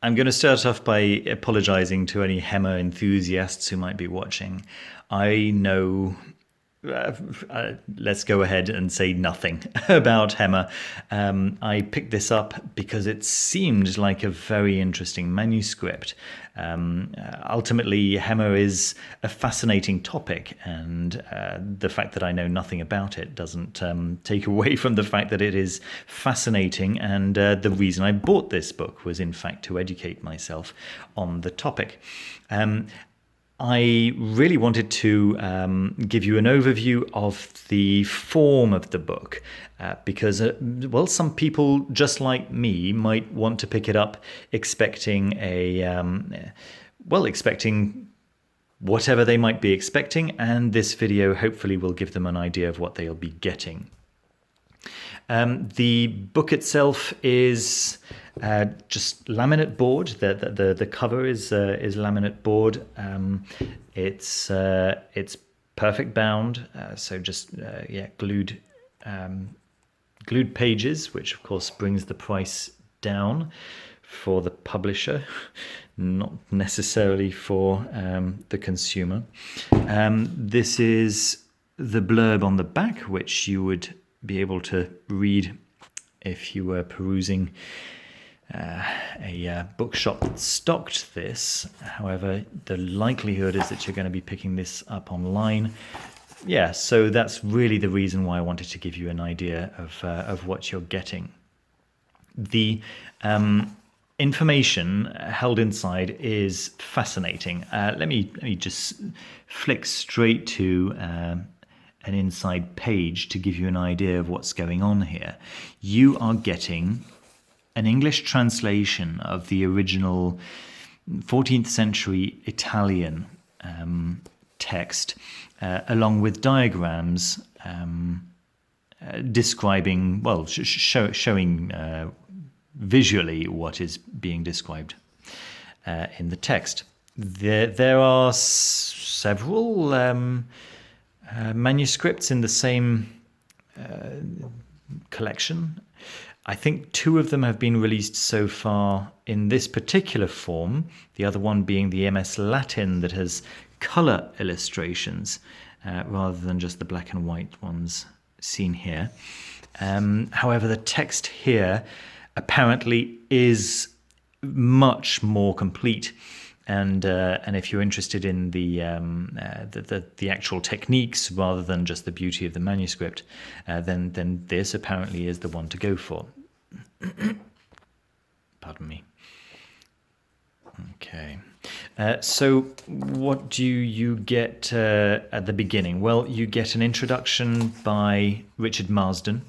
I'm going to start off by apologizing to any HEMA enthusiasts who might be watching. I know. Let's go ahead and say nothing about HEMA. I picked this up because it seemed like a very interesting manuscript. Ultimately, HEMA is a fascinating topic, and the fact that I know nothing about it doesn't take away from the fact that it is fascinating. And the reason I bought this book was, in fact, to educate myself on the topic. I really wanted to give you an overview of the form of the book because, well, some people just like me might want to pick it up expecting expecting whatever they might be expecting, and this video hopefully will give them an idea of what they'll be getting. The book itself is just laminate board. The cover is laminate board. It's perfect bound, so just glued pages, which of course brings the price down for the publisher, not necessarily for the consumer. This is the blurb on the back, which you would be able to read if you were perusing a bookshop that stocked this. However, the likelihood is that you're going to be picking this up online. Yeah, so that's really the reason why I wanted to give you an idea of what you're getting. The information held inside is fascinating. Let me just flick straight to an inside page to give you an idea of what's going on here. You are getting an English translation of the original 14th century Italian text, along with diagrams describing, well, showing visually what is being described in the text. There are several manuscripts in the same collection. I think 2 of them have been released so far in this particular form, the other one being the MS Latin that has colour illustrations rather than just the black and white ones seen here. However, the text here apparently is much more complete. And if you're interested in the actual techniques rather than just the beauty of the manuscript, then this apparently is the one to go for. Pardon me. Okay. So what do you get at the beginning? Well, you get an introduction by Richard Marsden,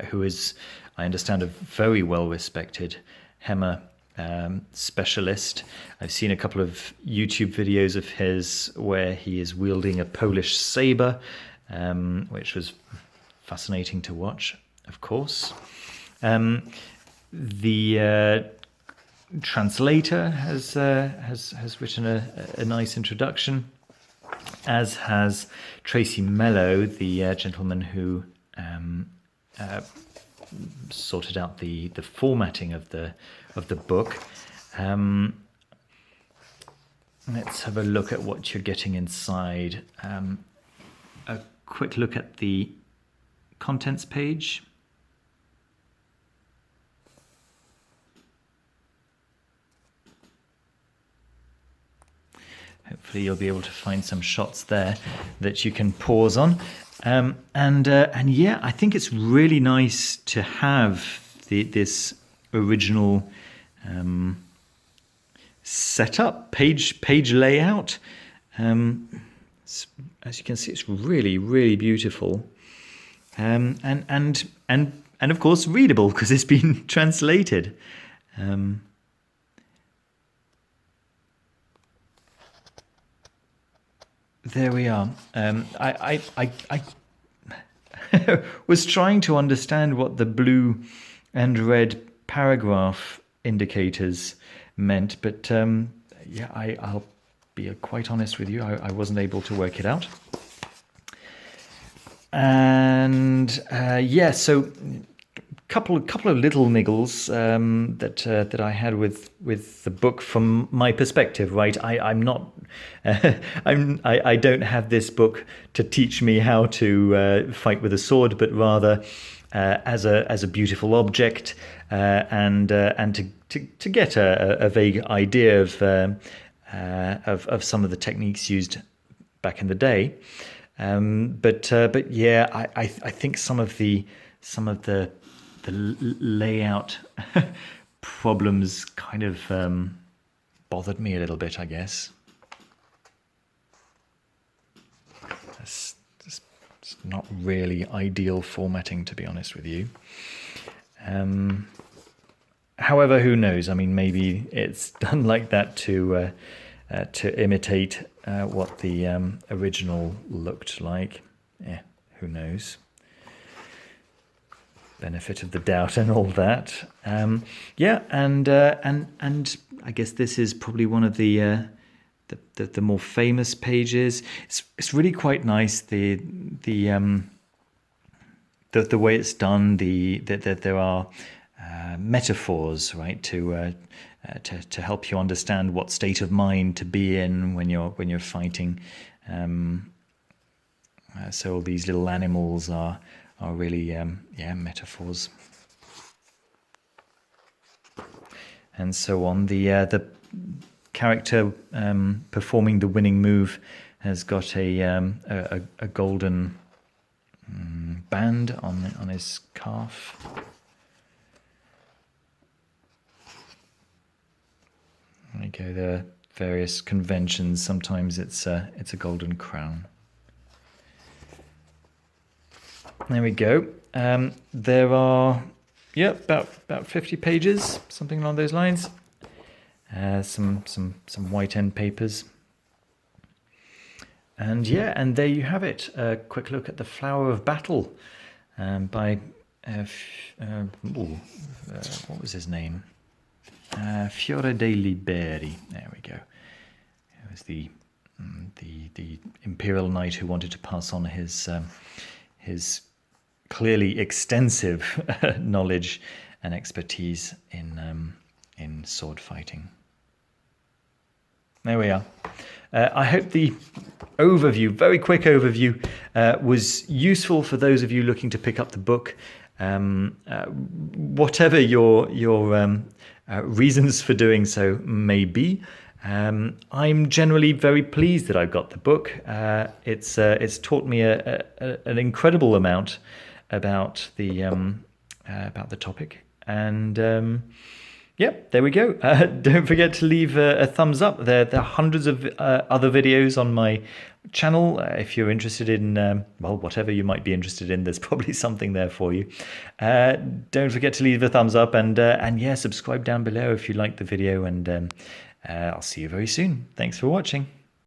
who is, I understand, a very well-respected HEMA specialist. I've seen a couple of YouTube videos of his where he is wielding a Polish saber, which was fascinating to watch, of course. The translator has written a nice introduction, as has Tracy Mello, the gentleman who sorted out the formatting of the book. Let's have a look at what you're getting inside. A quick look at the contents page. Hopefully you'll be able to find some shots there that you can pause on. And yeah, I think it's really nice to have this original setup, page layout. As you can see, it's really, really beautiful, and of course readable because it's been translated. There we are. I was trying to understand what the blue and red paragraph indicators meant, but yeah, I'll be quite honest with you, I wasn't able to work it out. And yeah, so couple of little niggles that I had with the book from my perspective. Right, I'm not I don't have this book to teach me how to fight with a sword, but rather as a beautiful object and to get a vague idea of some of the techniques used back in the day. But yeah, I think some of the layout problems kind of bothered me a little bit, I guess. It's not really ideal formatting, to be honest with you. However, who knows? I mean, maybe it's done like that to imitate what the original looked like. Yeah, who knows? Benefit of the doubt and all that. Yeah, and I guess this is probably one of the more famous pages. It's really quite nice. The way it's done. That there are metaphors, right, to help you understand what state of mind to be in when you're fighting. So all these little animals are really metaphors, and so on. The character performing the winning move has got a golden band on his calf. There you go. There are various conventions. Sometimes it's a golden crown. There we go. There are, about 50 pages, something along those lines. Some white end papers. And and there you have it. A quick look at the Flower of Battle by what was his name? Fiore de Liberi. There we go. It was the imperial knight who wanted to pass on his clearly extensive knowledge and expertise in sword fighting. There we are. I hope the overview, very quick overview, was useful for those of you looking to pick up the book. Whatever your reasons for doing so may be, I'm generally very pleased that I've got the book. It's taught me an incredible amount about the topic, and there we go. Don't forget to leave a thumbs up. There are hundreds of other videos on my channel. If you're interested in whatever you might be interested in, there's probably something there for you. Don't forget to leave a thumbs up and subscribe down below if you like the video, and I'll see you very soon. Thanks for watching.